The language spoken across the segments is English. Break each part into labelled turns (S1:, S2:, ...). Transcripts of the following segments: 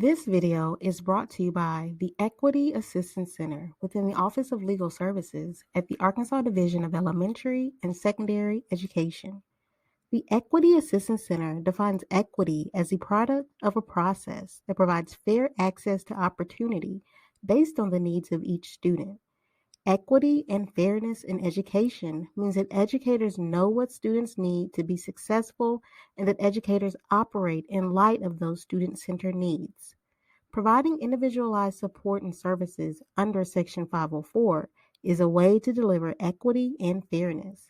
S1: This video is brought to you by the Equity Assistance Center within the Office of Legal Services at the Arkansas Division of Elementary and Secondary Education. The Equity Assistance Center defines equity as the product of a process that provides fair access to opportunity based on the needs of each student. Equity and fairness in education means that educators know what students need to be successful and that educators operate in light of those student-centered needs. Providing individualized support and services under Section 504 is a way to deliver equity and fairness.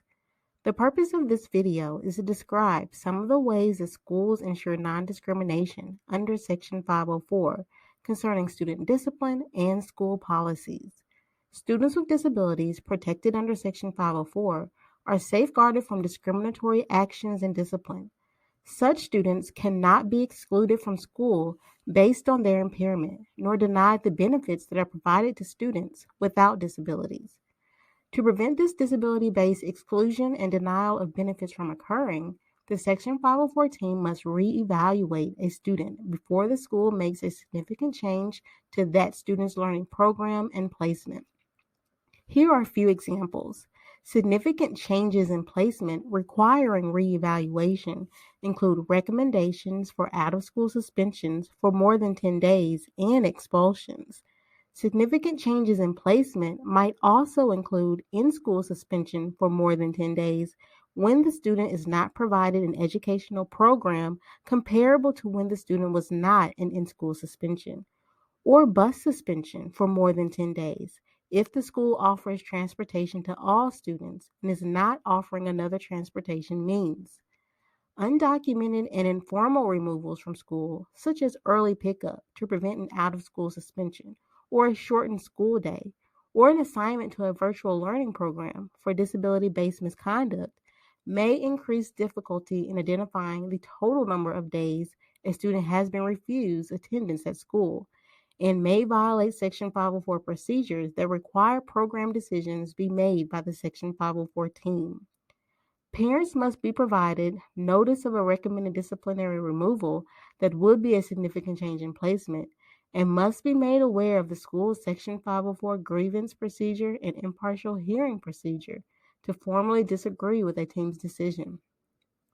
S1: The purpose of this video is to describe some of the ways that schools ensure non-discrimination under Section 504 concerning student discipline and school policies. Students with disabilities protected under Section 504 are safeguarded from discriminatory actions and discipline. Such students cannot be excluded from school based on their impairment, nor denied the benefits that are provided to students without disabilities. To prevent this disability-based exclusion and denial of benefits from occurring, the Section 504 team must reevaluate a student before the school makes a significant change to that student's learning program and placement. Here are a few examples. Significant changes in placement requiring reevaluation include recommendations for out-of-school suspensions for more than 10 days and expulsions. Significant changes in placement might also include in-school suspension for more than 10 days when the student is not provided an educational program comparable to when the student was not in in-school suspension, or bus suspension for more than 10 days if the school offers transportation to all students and is not offering another transportation means. Undocumented and informal removals from school, such as early pickup to prevent an out-of-school suspension, or a shortened school day, or an assignment to a virtual learning program for disability-based misconduct, may increase difficulty in identifying the total number of days a student has been refused attendance at school, and may violate Section 504 procedures that require program decisions be made by the Section 504 team. Parents must be provided notice of a recommended disciplinary removal that would be a significant change in placement and must be made aware of the school's Section 504 grievance procedure and impartial hearing procedure to formally disagree with a team's decision.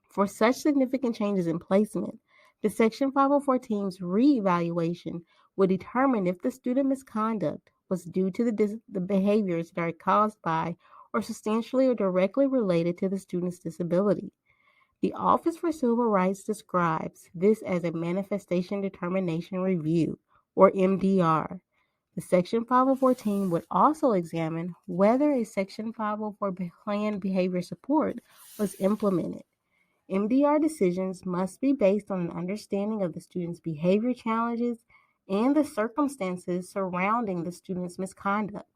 S1: For such significant changes in placement, the Section 504 team's reevaluation would determine if the student misconduct was due to the behaviors that are caused by or substantially or directly related to the student's disability. The Office for Civil Rights describes this as a Manifestation Determination Review, or MDR. The Section 504 team would also examine whether a Section 504 planned behavior support was implemented. MDR decisions must be based on an understanding of the student's behavior challenges and the circumstances surrounding the student's misconduct.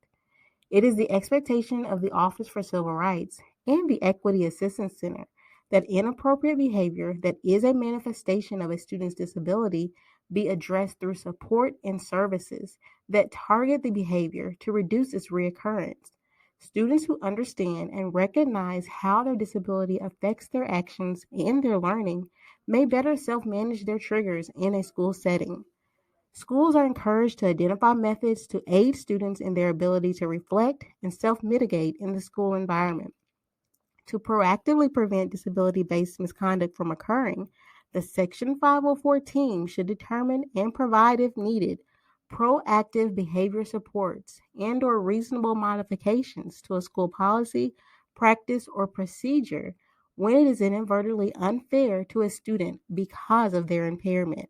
S1: It is the expectation of the Office for Civil Rights and the Equity Assistance Center that inappropriate behavior that is a manifestation of a student's disability be addressed through support and services that target the behavior to reduce its reoccurrence. Students who understand and recognize how their disability affects their actions and their learning may better self-manage their triggers in a school setting. Schools are encouraged to identify methods to aid students in their ability to reflect and self-mitigate in the school environment. To proactively prevent disability-based misconduct from occurring, the Section 504 team should determine and provide, if needed, proactive behavior supports and/or reasonable modifications to a school policy, practice, or procedure when it is inadvertently unfair to a student because of their impairment.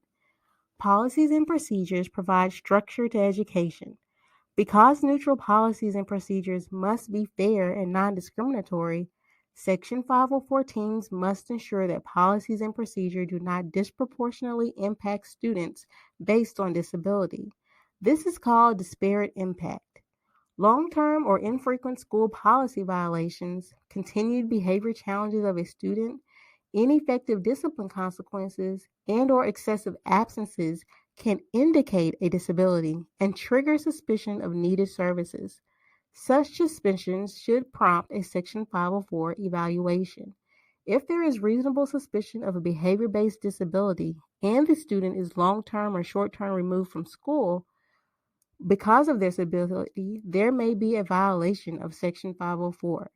S1: Policies and procedures provide structure to education. Because neutral policies and procedures must be fair and non-discriminatory, Section 504 teams must ensure that policies and procedures do not disproportionately impact students based on disability. This is called disparate impact. Long-term or infrequent school policy violations, continued behavior challenges of a student, ineffective discipline consequences, and/or excessive absences can indicate a disability and trigger suspicion of needed services. Such suspensions should prompt a Section 504 evaluation. If there is reasonable suspicion of a behavior-based disability and the student is long-term or short-term removed from school because of their disability, there may be a violation of Section 504.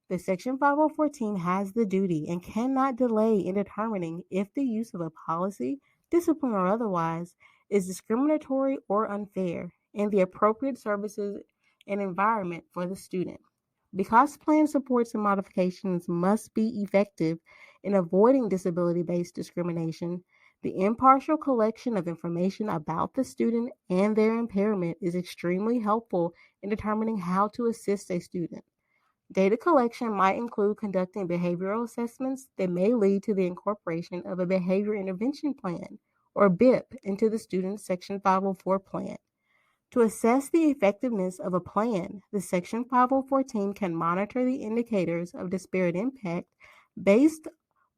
S1: The Section 504 team has the duty and cannot delay in determining if the use of a policy, discipline, or otherwise is discriminatory or unfair, and the appropriate services and environment for the student. Because plan supports and modifications must be effective in avoiding disability-based discrimination, the impartial collection of information about the student and their impairment is extremely helpful in determining how to assist a student. Data collection might include conducting behavioral assessments that may lead to the incorporation of a behavior intervention plan, or BIP, into the student's Section 504 plan. To assess the effectiveness of a plan, the Section 504 team can monitor the indicators of disparate impact based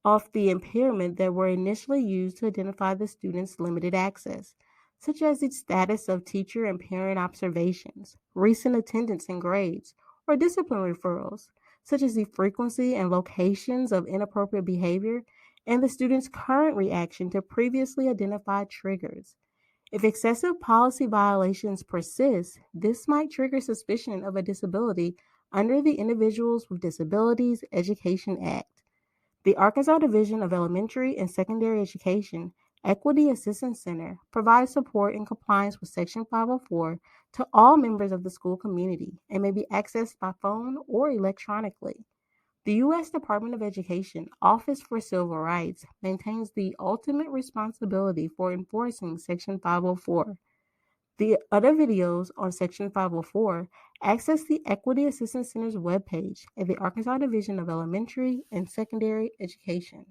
S1: off the impairment that were initially used to identify the student's limited access, such as its status of teacher and parent observations, recent attendance and grades, or discipline referrals, such as the frequency and locations of inappropriate behavior, and the student's current reaction to previously identified triggers. If excessive policy violations persist, this might trigger suspicion of a disability under the Individuals with Disabilities Education Act. The Arkansas Division of Elementary and Secondary Education Equity Assistance Center provides support in compliance with Section 504 to all members of the school community and may be accessed by phone or electronically. The U.S. Department of Education Office for Civil Rights maintains the ultimate responsibility for enforcing Section 504. The other videos on Section 504 access the Equity Assistance Center's webpage at the Arkansas Division of Elementary and Secondary Education.